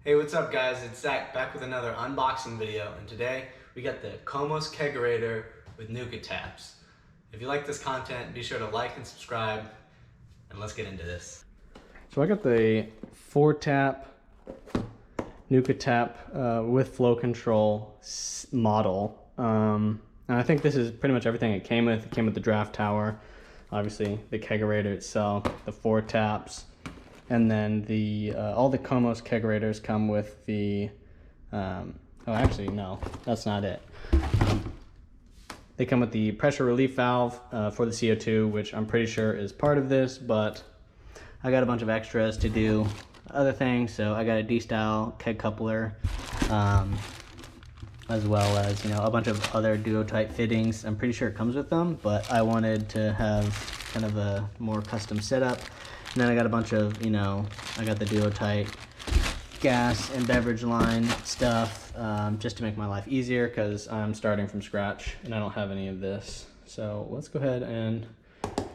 Hey, what's up guys? It's Zach back with another unboxing video, and today we got the KOMOS Kegerator with NukaTaps. If you like this content, be sure to like and subscribe, and let's get into this. So I got the 4-tap NukaTap with flow control model. And I think this is pretty much everything it came with. It came with the draft tower, obviously the kegerator itself, the 4 taps, and then the all the KOMOS Kegerators come with the oh, actually no, that's not it. They come with the pressure relief valve for the CO2, which I'm pretty sure is part of this, but I got a bunch of extras to do other things. So I got a D-style keg coupler, as well as, you know, a bunch of other duo type fittings. I'm pretty sure it comes with them, but I wanted to have kind of a more custom setup. And then I got a bunch of, you know, I got the duo type gas and beverage line stuff, just to make my life easier because I'm starting from scratch and I don't have any of this. So let's go ahead and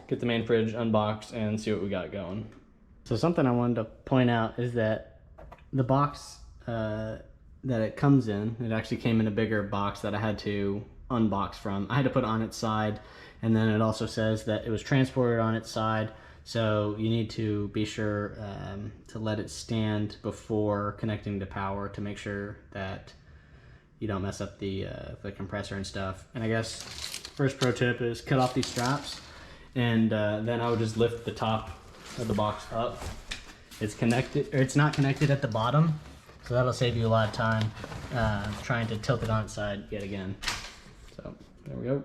get the main fridge unboxed and see what we got going. So something I wanted to point out is that the box that it comes in, it actually came in a bigger box that I had to unbox from. I had to put it on its side, and then it also says that it was transported on its side. So you need to be sure to let it stand before connecting to power to make sure that you don't mess up the compressor and stuff. And I guess first pro tip is cut off these straps, and then I would just lift the top of the box up. It's connected, or it's not connected at the bottom, so that'll save you a lot of time trying to tilt it on its side yet again. So there we go.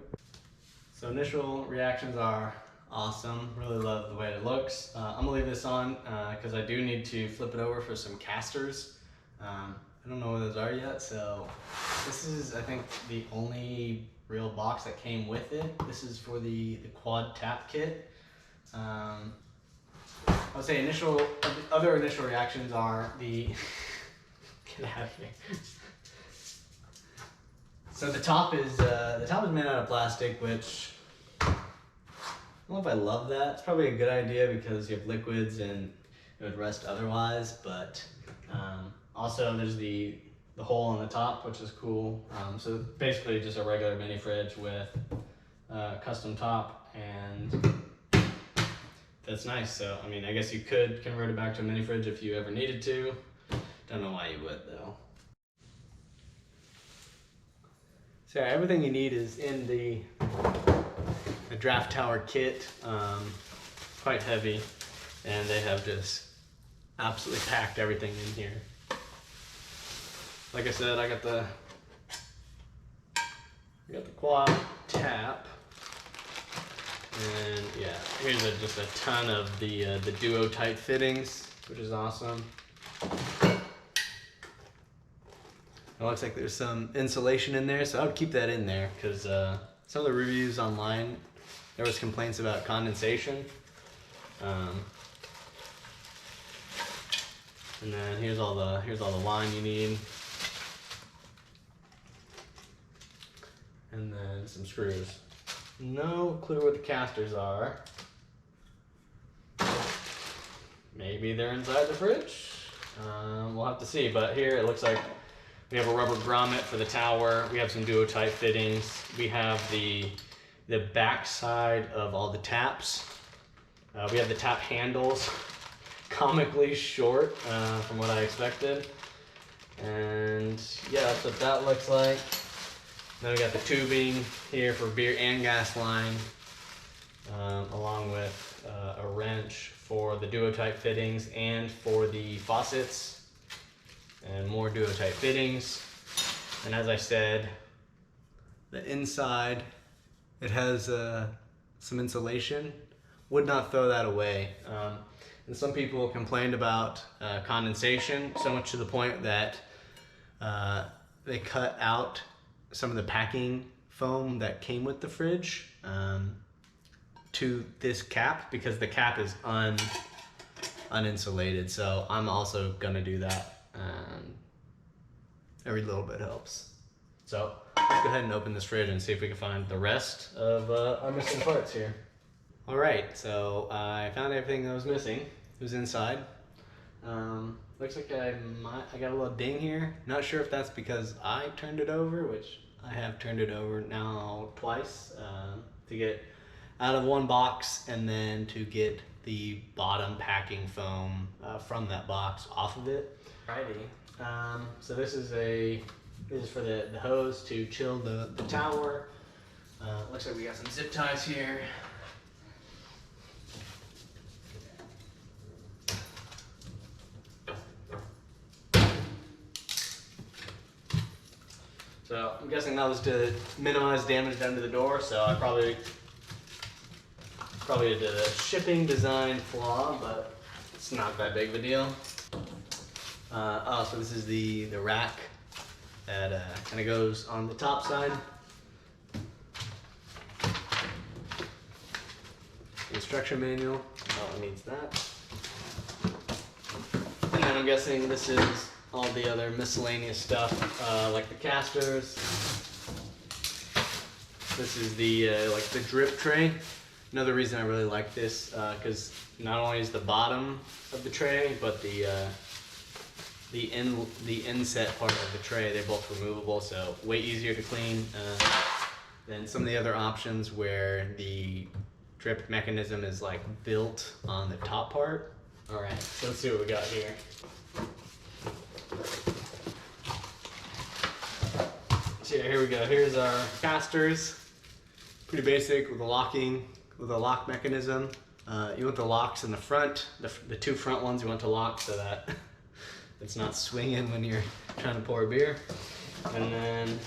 So initial reactions are awesome. Really love the way it looks. I'm gonna leave this on because I do need to flip it over for some casters. I don't know what those are yet, so this is, I think, the only real box that came with it. This is for the quad tap kit. I would say other initial reactions are the get out of here. So the top is made out of plastic, which I don't know if I love that. It's probably a good idea because you have liquids and it would rust otherwise, but also there's the hole on the top, which is cool. So basically just a regular mini fridge with custom top, and that's nice. So I mean, I guess you could convert it back to a mini fridge if you ever needed to. Don't know why you would though. So everything you need is in the draft tower kit. Quite heavy, and they have just absolutely packed everything in here. Like I said, I got the quad tap, and yeah, here's just a ton of the duo type fittings, which is awesome. It looks like there's some insulation in there, so I would keep that in there because some of the reviews online, there was complaints about condensation. And then here's all the line you need, and then some screws. No clue where the casters are. Maybe they're inside the fridge. We'll have to see. But here it looks like we have a rubber grommet for the tower. We have some duo type fittings. We have the back side of all the taps. We have the tap handles, comically short from what I expected. And yeah, that's what that looks like. Then we got the tubing here for beer and gas line, along with a wrench for the duo type fittings and for the faucets, and more duo type fittings. And as I said, the inside, it has some insulation. Would not throw that away. And some people complained about condensation, so much to the point that they cut out some of the packing foam that came with the fridge to this cap, because the cap is uninsulated. So I'm also gonna do that. Every little bit helps. So let's go ahead and open this fridge and see if we can find the rest of our missing parts here. All right, so I found everything that was missing. It was inside. Looks like I got a little ding here. Not sure if that's because I turned it over, which I have turned it over now twice, to get out of one box and then to get the bottom packing foam from that box off of it. Alrighty, so this is for the hose to chill the tower. Looks like we got some zip ties here. So I'm guessing that was to minimize damage done to the door, so I probably did a shipping design flaw, but it's not that big of a deal. So this is the rack that kind of goes on the top side. Instruction manual, it needs that. And then I'm guessing this is all the other miscellaneous stuff, like the casters. This is the like the drip tray. Another reason I really like this, because not only is the bottom of the tray, but the inset part of the tray, they're both removable, so way easier to clean than some of the other options where the drip mechanism is like built on the top part. All right, so let's see what we got here. So yeah, here we go. Here's our casters. Pretty basic with a lock mechanism. You want the locks in the front, the two front ones you want to lock so that it's not swinging when you're trying to pour a beer. And then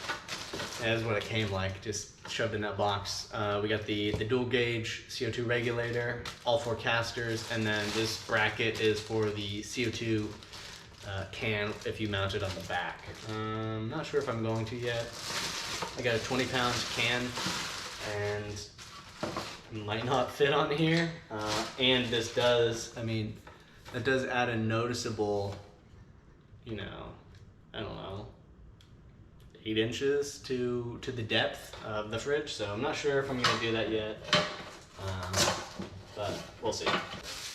that's what it came like, just shoved in that box. We got the dual gauge CO2 regulator, all 4 casters, and then this bracket is for the CO2 can if you mount it on the back. I'm not sure if I'm going to yet. I got a 20-pound can and it might not fit on here. And this does, that does add a noticeable, I don't know, 8 inches to the depth of the fridge. So I'm not sure if I'm gonna do that yet, but we'll see.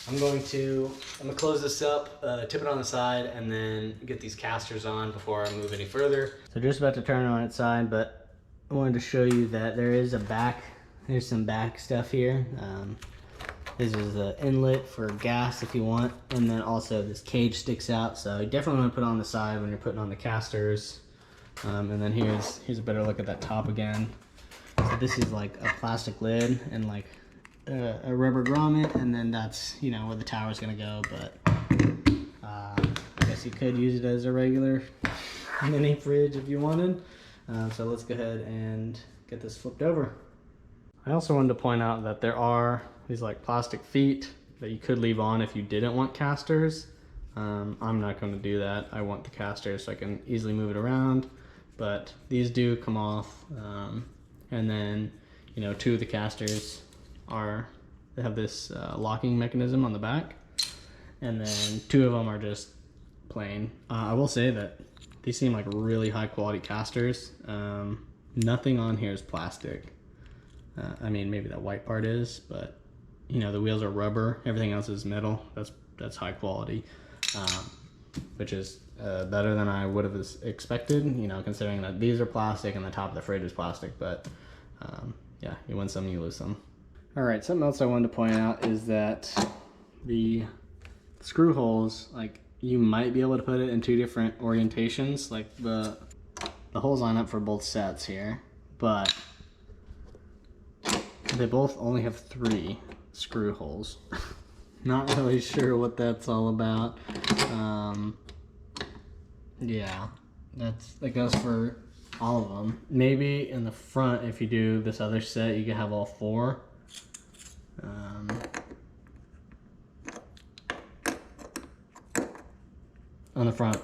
I'm gonna close this up, tip it on the side, and then get these casters on before I move any further. So just about to turn it on its side, but I wanted to show you that there is there's some back stuff here. This is the inlet for gas if you want, and then also this cage sticks out, so you definitely want to put it on the side when you're putting on the casters. And then here's a better look at that top again. So this is like a plastic lid and like a rubber grommet, and then that's where the tower's gonna go. But I guess you could use it as a regular mini fridge if you wanted. So let's go ahead and get this flipped over. I also wanted to point out that there are these like plastic feet that you could leave on if you didn't want casters. I'm not going to do that. I want the casters so I can easily move it around, but these do come off. And then 2 of the casters they have this locking mechanism on the back, and then 2 of them are just plain. I will say that these seem like really high quality casters. Nothing on here is plastic. Maybe that white part is, but the wheels are rubber. Everything else is metal. That's high quality, which is better than I would have expected. Considering that these are plastic and the top of the fridge is plastic. But yeah, you win some, you lose some. All right, something else I wanted to point out is that the screw holes, like you might be able to put it in 2 different orientations. Like the holes line up for both sets here, but they both only have 3 screw holes. Not really sure what that's all about. Yeah, that goes for all of them. Maybe in the front, if you do this other set, you can have all 4. On the front,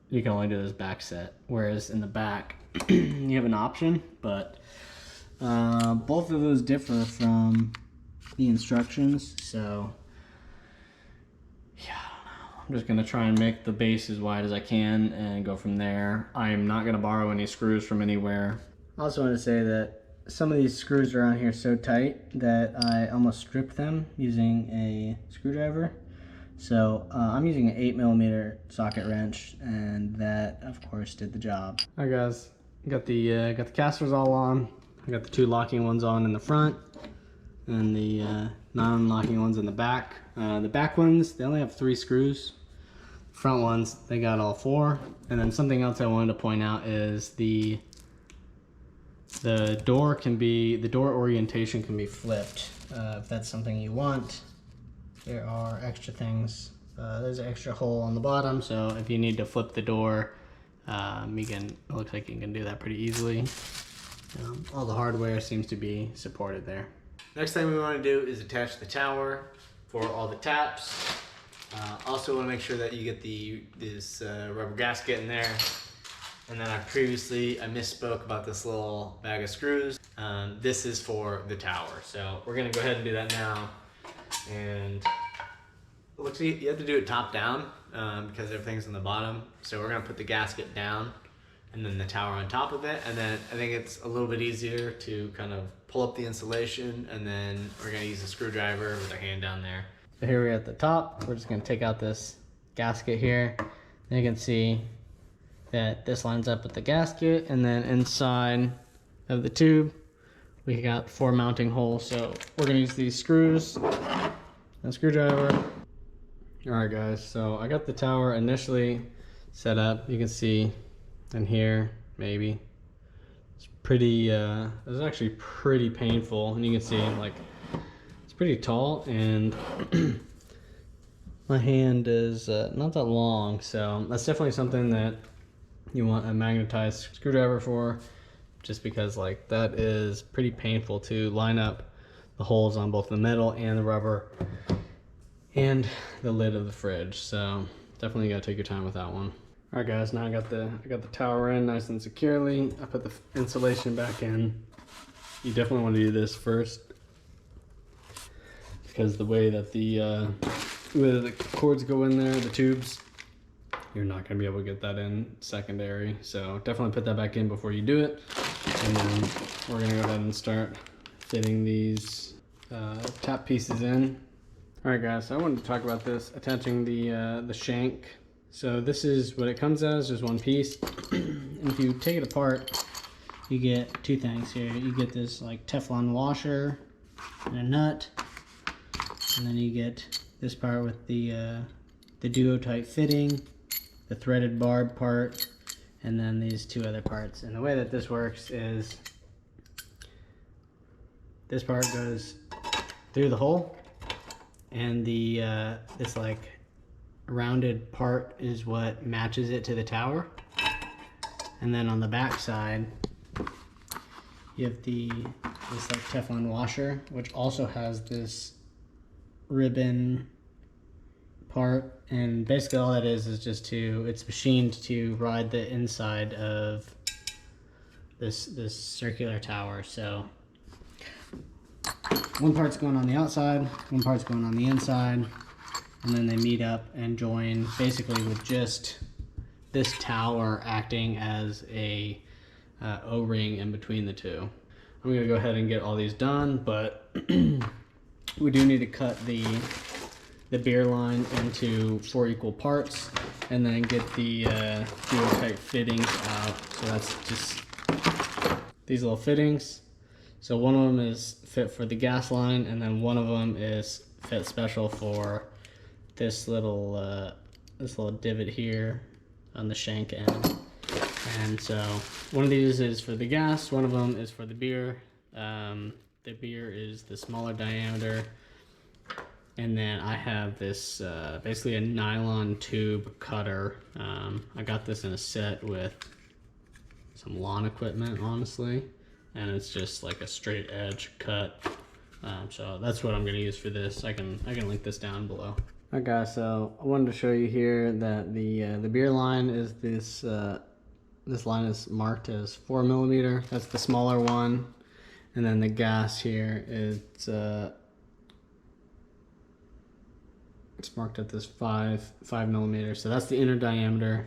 you can only do this back set, whereas in the back, you have an option, but both of those differ from the instructions, so yeah, I don't know. I'm just gonna try and make the base as wide as I can and go from there. I'm not gonna borrow any screws from anywhere. I also want to say that some of these screws around here are so tight that I almost stripped them using a screwdriver. So I'm using an 8mm socket wrench, and that of course did the job. All right guys, got the casters all on. I got the 2 locking ones on in the front and the non-locking ones in the back. The back ones, they only have 3 screws. Front ones, they got all 4. And then something else I wanted to point out is the door orientation can be flipped if that's something you want. There are extra things. There's an extra hole on the bottom, so if you need to flip the door, it looks like you can do that pretty easily. All the hardware seems to be supported there. Next thing we want to do is attach the tower for all the taps. Also want to make sure that you get this rubber gasket in there. And then I misspoke about this little bag of screws. This is for the tower. So we're gonna go ahead and do that now. And it looks like you have to do it top down because everything's on the bottom. So we're gonna put the gasket down and then the tower on top of it. And then I think it's a little bit easier to kind of pull up the insulation, and then we're gonna use a screwdriver with our hand down there. So here we're at the top. We're just gonna take out this gasket here. And you can see that this lines up with the gasket, and then inside of the tube we got 4 mounting holes. So we're gonna use these screws and a screwdriver. All right guys, so I got the tower initially set up. You can see in here, maybe it's pretty it's actually pretty painful, and you can see like it's pretty tall, and my hand is not that long, so that's definitely something that you want a magnetized screwdriver for, just because like that is pretty painful to line up the holes on both the metal and the rubber and the lid of the fridge. So definitely gotta take your time with that one. All right guys, now I got the tower in nice and securely. I put the insulation back in. You definitely want to do this first, because the way that the cords go in there, the tubes, you're not going to be able to get that in secondary. So definitely put that back in before you do it. And then we're going to go ahead and start fitting these tap pieces in. All right guys, so I wanted to talk about this, attaching the shank. So this is what it comes as, just one piece. And if you take it apart, you get 2 things here. You get this like Teflon washer and a nut. And then you get this part with the duo type fitting, the threaded barb part, and then these 2 other parts. And the way that this works is this part goes through the hole, and this like rounded part is what matches it to the tower. And then on the back side you have this like Teflon washer, which also has this ribbon part, and basically all that is just it's machined to ride the inside of this circular tower. So one part's going on the outside, one part's going on the inside, and then they meet up and join basically with just this tower acting as a O-ring in between the 2. I'm gonna go ahead and get all these done, but we do need to cut the beer line into 4 equal parts, and then get the duo type fittings out. So that's just these little fittings. So one of them is fit for the gas line, and then one of them is fit special for this little divot here on the shank end. And so one of these is for the gas, one of them is for the beer. The beer is the smaller diameter. And then I have this basically a nylon tube cutter. I got this in a set with some lawn equipment, honestly, and it's just like a straight edge cut. So that's what I'm going to use for this. I can link this down below. Alright guys, so I wanted to show you here that the beer line is this line is marked as 4mm. That's the smaller one, and then the gas here it's marked at this 5mm. So that's the inner diameter.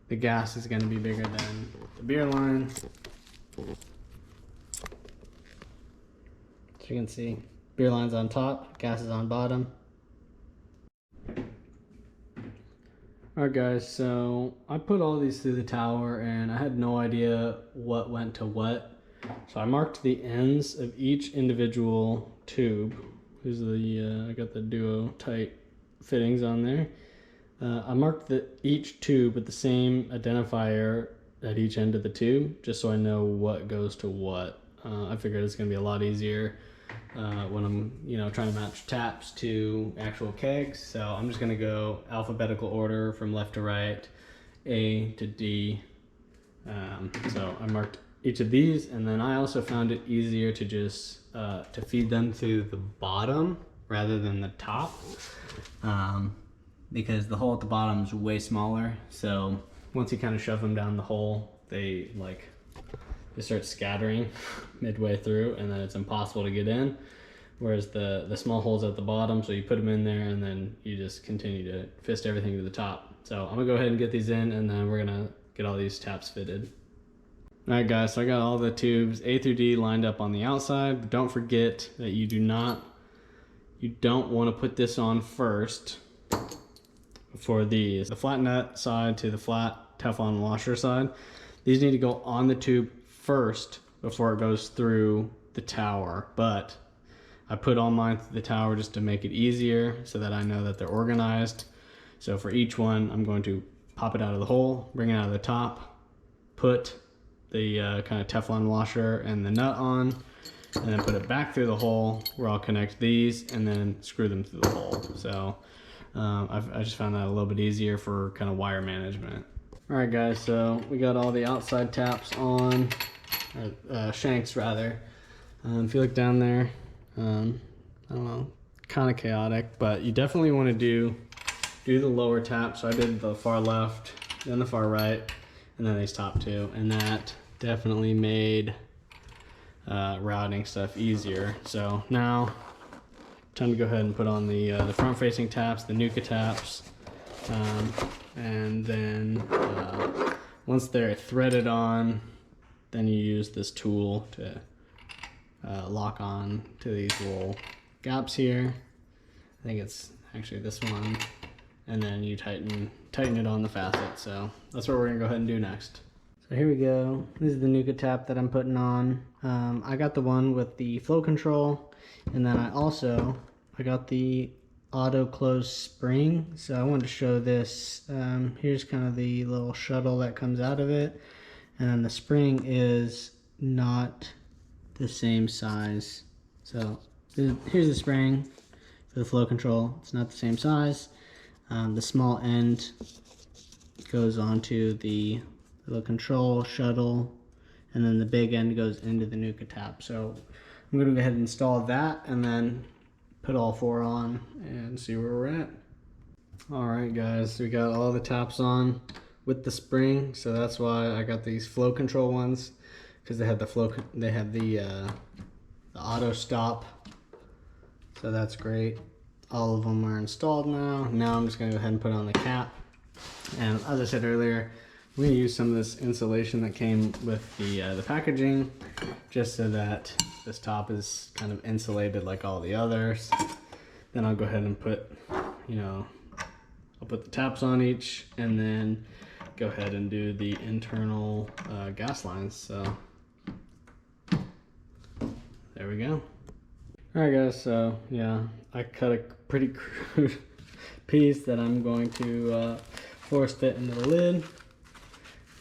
The gas is going to be bigger than the beer line. So you can see beer line's on top, gas is on bottom. Alright guys, so I put all these through the tower and I had no idea what went to what. So I marked the ends of each individual tube. Here's the, I got the duo tight fittings on there. I marked each tube with the same identifier at each end of the tube, just so I know what goes to what. I figured it's gonna be a lot easier when I'm, trying to match taps to actual kegs. So I'm just gonna go alphabetical order from left to right, A to D. So I marked each of these, and then I also found it easier to just to feed them through the bottom rather than the top, because the hole at the bottom is way smaller. So once you kind of shove them down the hole, they start scattering midway through, and then it's impossible to get in. Whereas the small holes at the bottom, so you put them in there and then you just continue to fist everything to the top. So I'm gonna go ahead and get these in, and then we're gonna get all these taps fitted. All right guys, so I got all the tubes A through D lined up on the outside, but don't forget that you don't want to put this on first for these. The flat nut side to the flat Teflon washer side, these need to go on the tube first before it goes through the tower. But I put all mine through the tower just to make it easier so that I know that they're organized. So for each one, I'm going to pop it out of the hole, bring it out of the top, put the kind of Teflon washer and the nut on, and then put it back through the hole where I'll connect these and then screw them through the hole. So I just found that a little bit easier for kind of wire management. All right guys, so we got all the outside taps on, shanks rather. If you look down there, I don't know, kind of chaotic, but you definitely want to do the lower tap. So I did the far left, then the far right, and then these top two, and that definitely made routing stuff easier. So now, time to go ahead and put on the front-facing taps, the NukaTaps, and then once they're threaded on, then you use this tool to lock on to these little gaps here. I think it's actually this one, and then you tighten it on the facet. So that's what we're gonna go ahead and do next. So here we go. This is the NukaTap that I'm putting on. I got the one with the flow control, and then I got the auto close spring. So I wanted to show this. Here's kind of the little shuttle that comes out of it, and then the spring is not the same size. So here's the spring for the flow control. It's not the same size. The small end goes onto the little control shuttle, and then the big end goes into the NukaTap. So I'm going to go ahead and install that and then put all four on and see where we're at. All right guys, we got all the taps on with the spring, so that's why I got these flow control ones, because they had the auto stop. So that's great. All of them are installed now. Now I'm just going to go ahead and put on the cap. And as I said earlier, I'm going to use some of this insulation that came with the packaging, just so that this top is kind of insulated like all the others. Then I'll go ahead and put, I'll put the taps on each, and then go ahead and do the internal gas lines. So there we go. All right guys, so yeah, I cut a pretty crude piece that I'm going to force fit into the lid,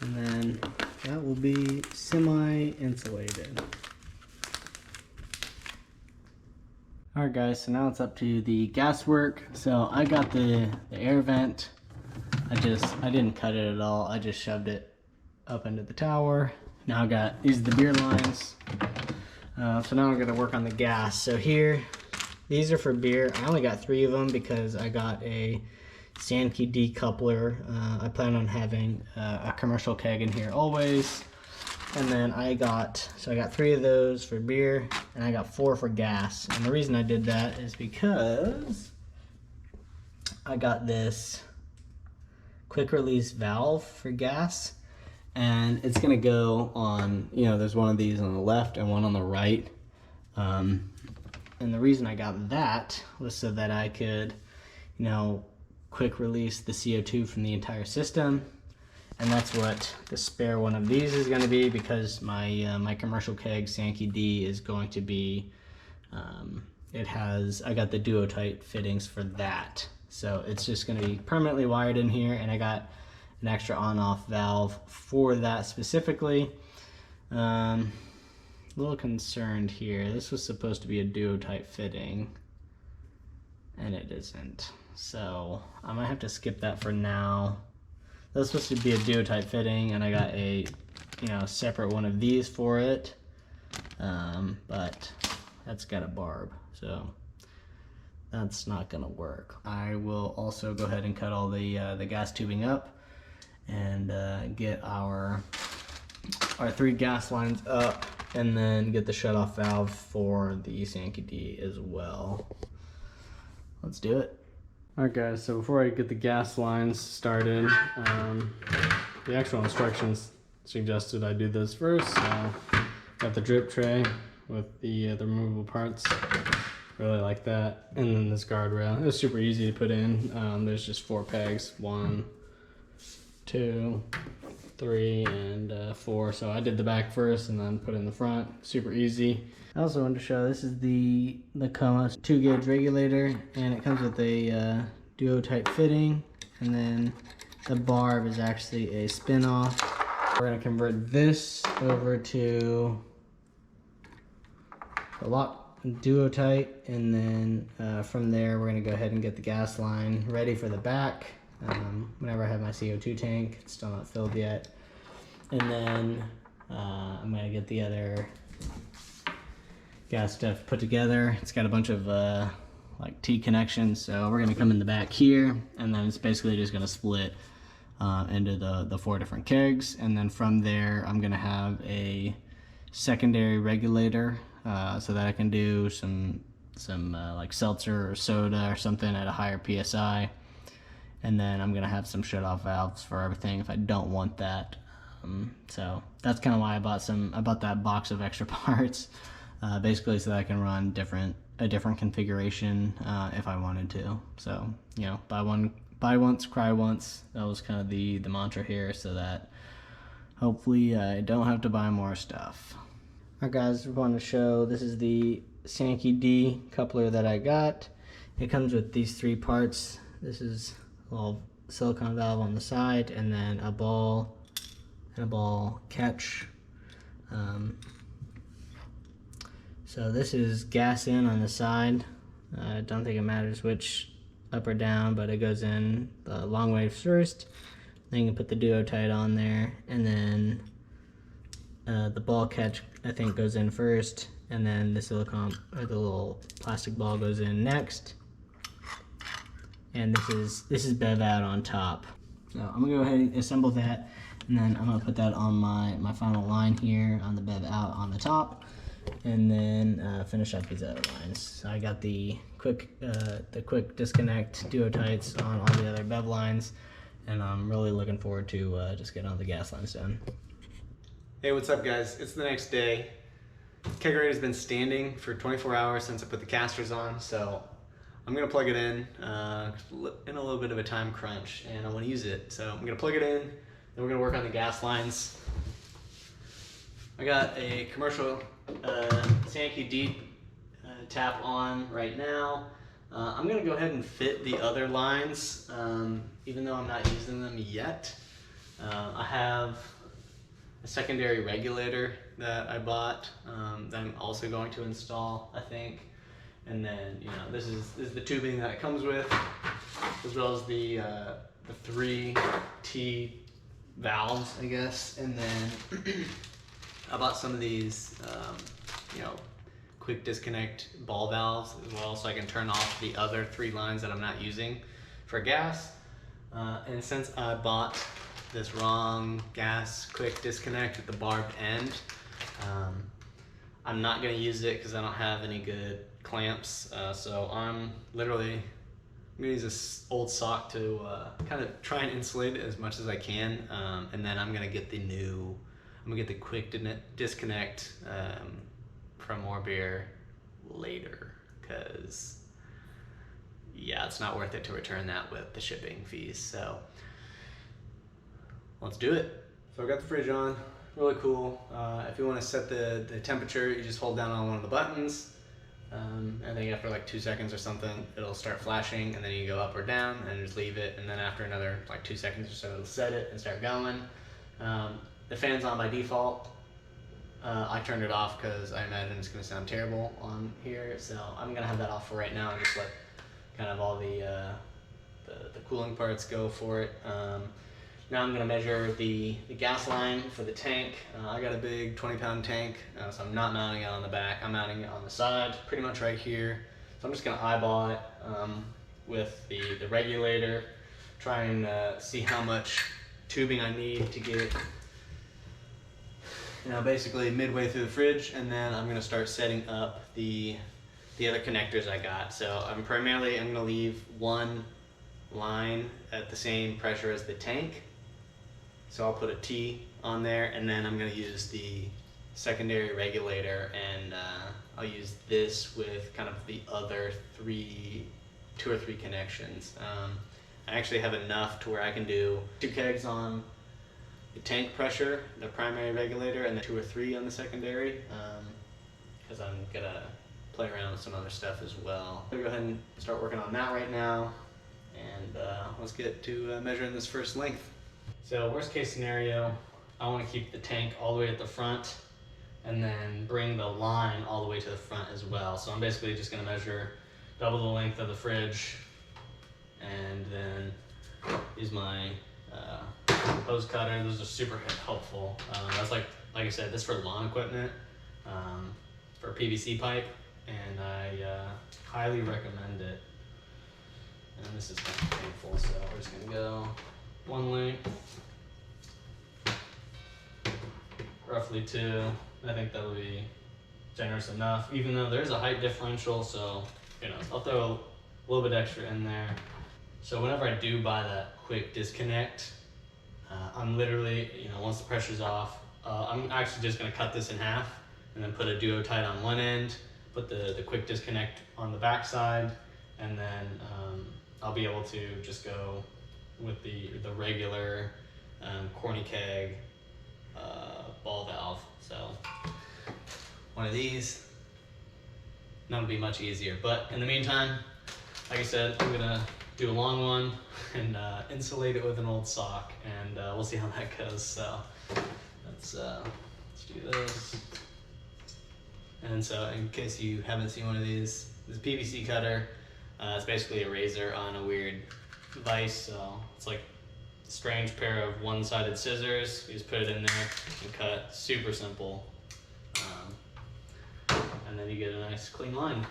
and then that will be semi-insulated. All right guys, so now it's up to the gas work. So I got the air vent. I didn't cut it at all. I just shoved it up into the tower. Now I got, these are the beer lines. So now I'm gonna work on the gas. So here, these are for beer. I only got 3 of them because I got a Sankey D coupler. I plan on having a commercial keg in here always. And then I got 3 of those for beer, and I got 4 for gas. And the reason I did that is because I got this quick release valve for gas, and it's gonna go on, there's one of these on the left and one on the right. And the reason I got that was so that I could, quick release the CO2 from the entire system. And that's what the spare one of these is going to be, because my my commercial keg Sankey D is going to be, I got the duo-tight fittings for that. So it's just going to be permanently wired in here, and I got an extra on-off valve for that specifically. A little concerned here. This was supposed to be a duo-tight fitting, and it isn't. So I might have to skip that for now. That was supposed to be a duo-tight fitting, and I got a, separate one of these for it. But that's got a barb, so that's not gonna work. I will also go ahead and cut all the gas tubing up and get our 3 gas lines up, and then get the shutoff valve for the Sankey D as well. Let's do it. Alright guys, so before I get the gas lines started, the actual instructions suggested I do this first. So got the drip tray with the removable parts, really like that, and then this guardrail. It's super easy to put in. There's just 4 pegs, 1, 2, 3, and 4. So I did the back first and then put in the front. Super easy. I also wanted to show, this is the KOMOS 2 gauge regulator, and it comes with a duo type fitting, and then the barb is actually a spin off. We're going to convert this over to the lock duo tight, and then from there we're going to go ahead and get the gas line ready for the back. Whenever I have my CO2 tank, it's still not filled yet, and then I'm going to get the other gas stuff put together. It's got a bunch of like T connections, so we're going to come in the back here, and then it's basically just going to split into the 4 different kegs, and then from there I'm going to have a secondary regulator so that I can do some like seltzer or soda or something at a higher PSI, and then I'm going to have some shut-off valves for everything if I don't want that. So that's kind of why I bought that box of extra parts, basically so that I can run a different configuration if I wanted to. So, buy once, cry once. That was kind of the mantra here, so that hopefully I don't have to buy more stuff. Alright guys, we want to show, this is the Sankey D coupler that I got. It comes with these 3 parts. This is a little silicone valve on the side, and then a ball and a ball catch. So this is gas in on the side. I don't think it matters which, up or down, but it goes in the long wave first. Then you can put the duo tight on there, and then the ball catch I think goes in first, and then the silicone or the little plastic ball goes in next. And this is bev out on top. So I'm gonna go ahead and assemble that, and then I'm gonna put that on my final line here on the bev out on the top, and then finish up these other lines. So I got the quick disconnect duo tights on all the other bev lines, and I'm really looking forward to just getting all the gas lines done. Hey, what's up guys? It's the next day. Kegerator's been standing for 24 hours since I put the casters on, so I'm gonna plug it in a little bit of a time crunch, and I wanna use it. So I'm gonna plug it in, then we're gonna work on the gas lines. I got a commercial Sankey D tap on right now. I'm gonna go ahead and fit the other lines, even though I'm not using them yet. I have a secondary regulator that I bought that I'm also going to install, I think. And then, this is the tubing that it comes with, as well as the 3 T valves, I guess. And then I bought some of these, quick disconnect ball valves as well, so I can turn off the other 3 lines that I'm not using for gas. And since I bought this wrong gas quick disconnect with the barbed end, I'm not going to use it because I don't have any good clamps. So I'm going to use this old sock to kind of try and insulate it as much as I can. And then I'm going to get the quick disconnect from EVABarrier later, because yeah, it's not worth it to return that with the shipping fees. So let's do it. So I got the fridge on, really cool. If you want to set the temperature, you just hold down on one of the buttons. I think after like 2 seconds or something, it'll start flashing, and then you go up or down and just leave it. And then after another like 2 seconds or so, it'll set it and start going. The fan's on by default. I turned it off because I imagine it's going to sound terrible on here. So I'm going to have that off for right now and just let kind of all the cooling parts go for it. Now I'm going to measure the gas line for the tank. I got a big 20-pound tank, so I'm not mounting it on the back. I'm mounting it on the side, pretty much right here. So I'm just going to eyeball it with the regulator, try and see how much tubing I need to get, basically midway through the fridge, and then I'm going to start setting up the other connectors I got. So I'm going to leave one line at the same pressure as the tank. So I'll put a T on there, and then I'm going to use the secondary regulator, and I'll use this with kind of the other 2 or 3 connections. I actually have enough to where I can do 2 kegs on the tank pressure, the primary regulator, and then 2 or 3 on the secondary, because I'm going to play around with some other stuff as well. I'm going to go ahead and start working on that right now, and let's get to measuring this first length. So worst case scenario, I want to keep the tank all the way at the front and then bring the line all the way to the front as well. So I'm basically just going to measure double the length of the fridge, and then use my hose cutter. Those are super helpful. That's like I said, this for lawn equipment, for PVC pipe, and I highly recommend it. And this is kind of painful, so we're just going to go one length, roughly 2. I think that'll be generous enough, even though there's a height differential, so I'll throw a little bit extra in there. So whenever I do buy that quick disconnect, I'm literally, once the pressure's off, I'm actually just going to cut this in half and then put a duo-tight on one end, put the quick disconnect on the back side, and then I'll be able to just go with the regular corny keg ball valve. So one of these, that'll be much easier. But in the meantime, like I said, I'm gonna do a long one and insulate it with an old sock, and we'll see how that goes. So let's do this. And so in case you haven't seen one of these, this PVC cutter, it's basically a razor on a weird vise. So it's like a strange pair of one-sided scissors. You just put it in there and cut. Super simple. And then you get a nice clean line.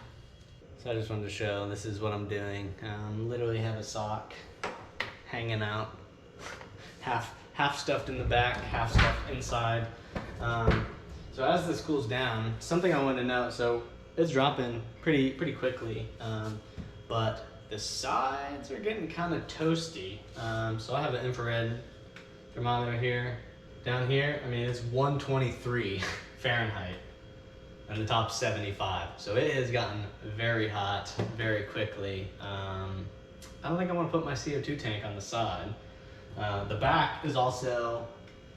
So I just wanted to show, this is what I'm doing. Literally have a sock hanging out, half stuffed in the back, half stuffed inside. So as this cools down, something I wanted to note, so it's dropping pretty quickly, but the sides are getting kind of toasty. So I have an infrared thermometer here. Down here, it's 123 Fahrenheit, and the top's 75. So it has gotten very hot very quickly. I don't think I want to put my CO2 tank on the side. The back is also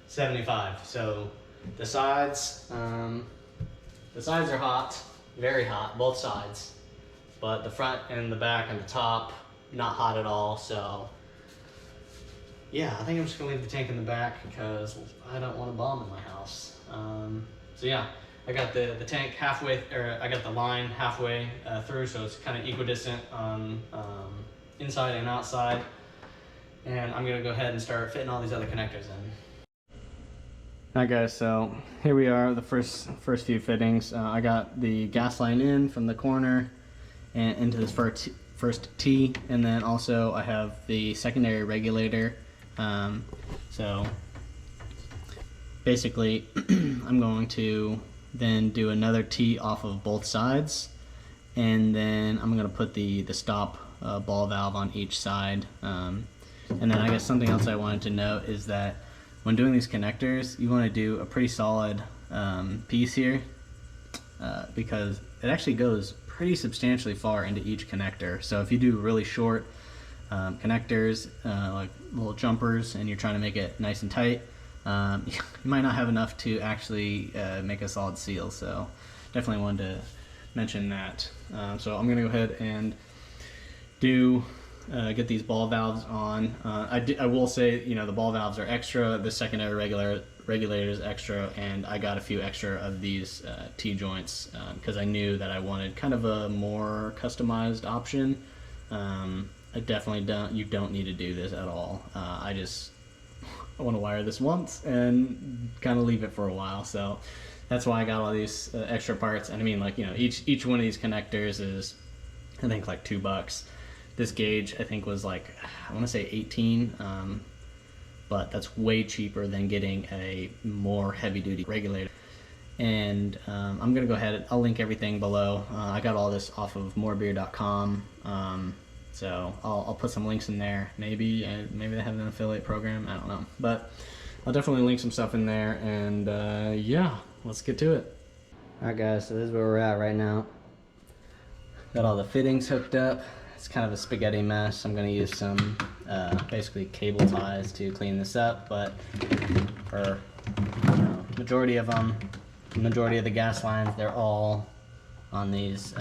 75. So the sides are hot, very hot, both sides. But the front and the back and the top, not hot at all. So yeah, I think I'm just gonna leave the tank in the back because I don't want a bomb in my house. So yeah, I got the tank halfway, or I got the line halfway through, so it's kind of equidistant on inside and outside. And I'm gonna go ahead and start fitting all these other connectors in. Alright guys, so here we are, the first few fittings. I got the gas line in from the corner and into this first T, and then also I have the secondary regulator. So basically I'm going to then do another T off of both sides, and then I'm going to put the stop ball valve on each side. And then I guess something else I wanted to note is that when doing these connectors, you want to do a pretty solid piece here, because it actually goes pretty substantially far into each connector. So if you do really short connectors, like little jumpers, and you're trying to make it nice and tight, you might not have enough to actually make a solid seal. So definitely wanted to mention that. So I'm gonna go ahead and get these ball valves on. I will say, you know, the ball valves are extra, the secondary regulator is extra, and I got a few extra of these T-joints because I knew that I wanted kind of a more customized option. I definitely you don't need to do this at all. I want to wire this once and kind of leave it for a while. So that's why I got all these extra parts. And I mean, like, you know, each one of these connectors is, I think, like $2. This gauge, I think, was like, I want to say 18, but that's way cheaper than getting a more heavy-duty regulator. And I'm gonna go ahead, I'll link everything below. I got all this off of morebeer.com, so I'll put some links in there. Maybe they have an affiliate program, I don't know. But I'll definitely link some stuff in there, and yeah, let's get to it. All right, guys, so this is where we're at right now. Got all the fittings hooked up. It's kind of a spaghetti mess. I'm gonna use some basically cable ties to clean this up, but for, you know, majority of the gas lines, they're all on these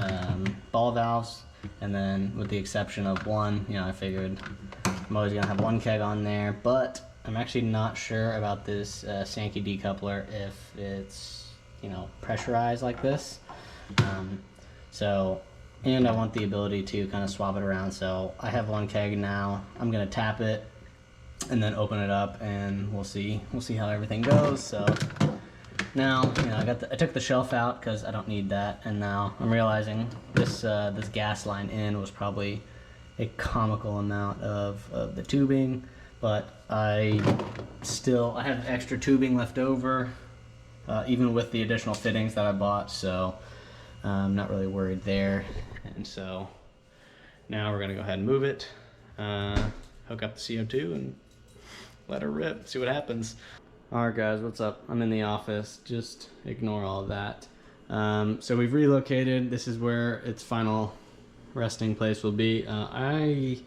ball valves, and then with the exception of one, you know, I figured I'm always gonna have one keg on there, but I'm actually not sure about this Sankey D coupler, if it's, you know, pressurized like this. And I want the ability to kind of swap it around. So I have one keg now. I'm gonna tap it and then open it up, and we'll see how everything goes. So now, you know, I took the shelf out because I don't need that, and now I'm realizing this gas line in was probably a comical amount of the tubing, but I have extra tubing left over, even with the additional fittings that I bought. So I'm not really worried there. And so now we're gonna go ahead and move it, hook up the CO2 and let her rip, see what happens. All right, guys, what's up? I'm in the office, just ignore all of that. So we've relocated. This is where its final resting place will be. I'm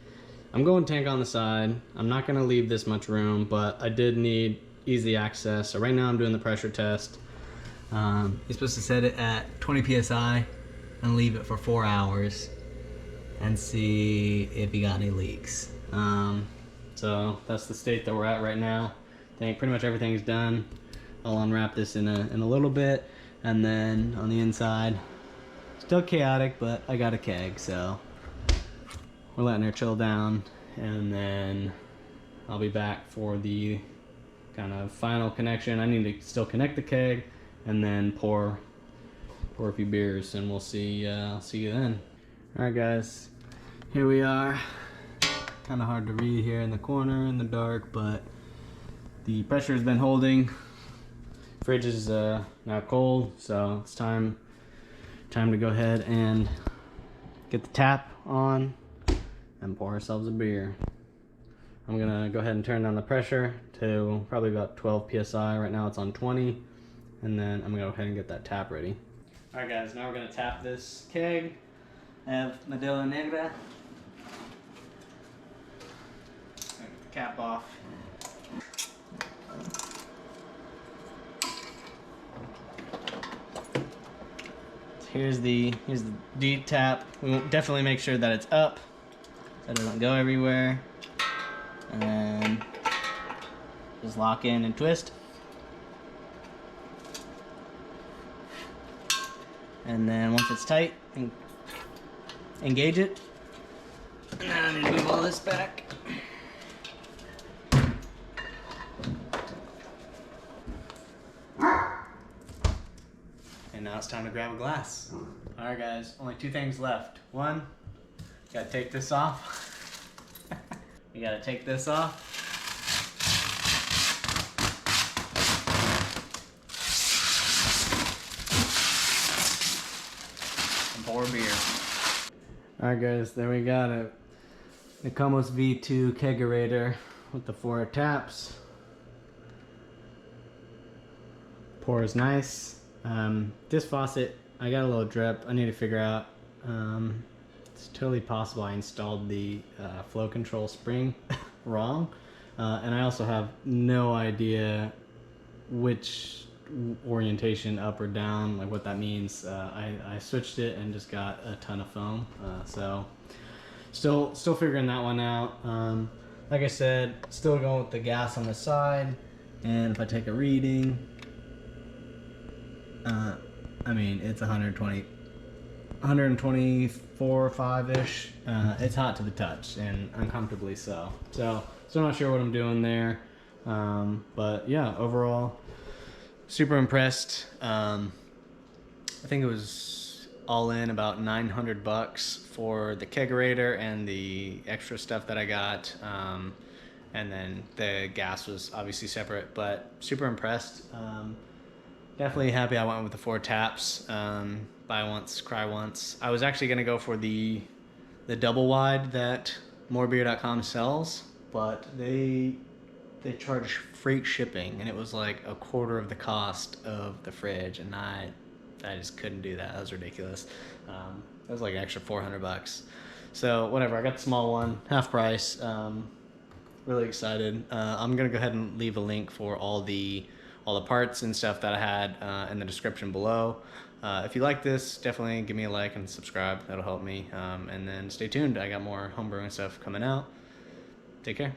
going tank on the side. I'm not gonna leave this much room, but I did need easy access. So right now I'm doing the pressure test. You're supposed to set it at 20 PSI and leave it for 4 hours and see if you got any leaks. So that's the state that we're at right now. I think pretty much everything's done. I'll unwrap this in a little bit, and then on the inside, still chaotic, but I got a keg, so we're letting her chill down, and then I'll be back for the kind of final connection. I need to still connect the keg and then pour a few beers, and we'll see. I'll see you then. All right, guys, here we are. Kind of hard to read here in the corner in the dark, but the pressure has been holding. Fridge is now cold, so it's time to go ahead and get the tap on and pour ourselves a beer. I'm gonna go ahead and turn down the pressure to probably about 12 PSI. Right now it's on 20, and then I'm gonna go ahead and get that tap ready. All right, guys, now we're gonna tap this keg. I have Modelo Negra. Cap off. Here's the deep tap. We will definitely make sure that it's up so it doesn't go everywhere. And then just lock in and twist. And then once it's tight, engage it. Now I need to move all this back. And now it's time to grab a glass. All right, guys, only two things left. One, gotta take this off. We gotta take this off. And pour beer. All right, guys, there we got it. The KOMOS V2 Kegerator with the 4 taps. Pours nice. This faucet, I got a little drip. I need to figure out It's totally possible I installed the flow control spring wrong, and I also have no idea which orientation, up or down, like what that means. I switched it and just got a ton of foam, so still figuring that one out. Like I said, still going with the gas on the side, and if I take a reading, I mean, it's 124, 5-ish. It's hot to the touch, and uncomfortably so. So still not sure what I'm doing there. But yeah, overall, super impressed. I think it was all in about $900 for the kegerator and the extra stuff that I got. And then the gas was obviously separate, but super impressed. Definitely happy I went with the 4 taps. Buy once, cry once. I was actually gonna go for the double wide that morebeer.com sells, but they charge freight shipping, and it was like a quarter of the cost of the fridge, and I just couldn't do that. That was ridiculous. It was like an extra $400. So whatever, I got the small one, half price. Really excited. I'm gonna go ahead and leave a link for all the parts and stuff that I had in the description below. If you like this, definitely give me a like and subscribe. That'll help me. And then stay tuned. I got more homebrewing stuff coming out. Take care.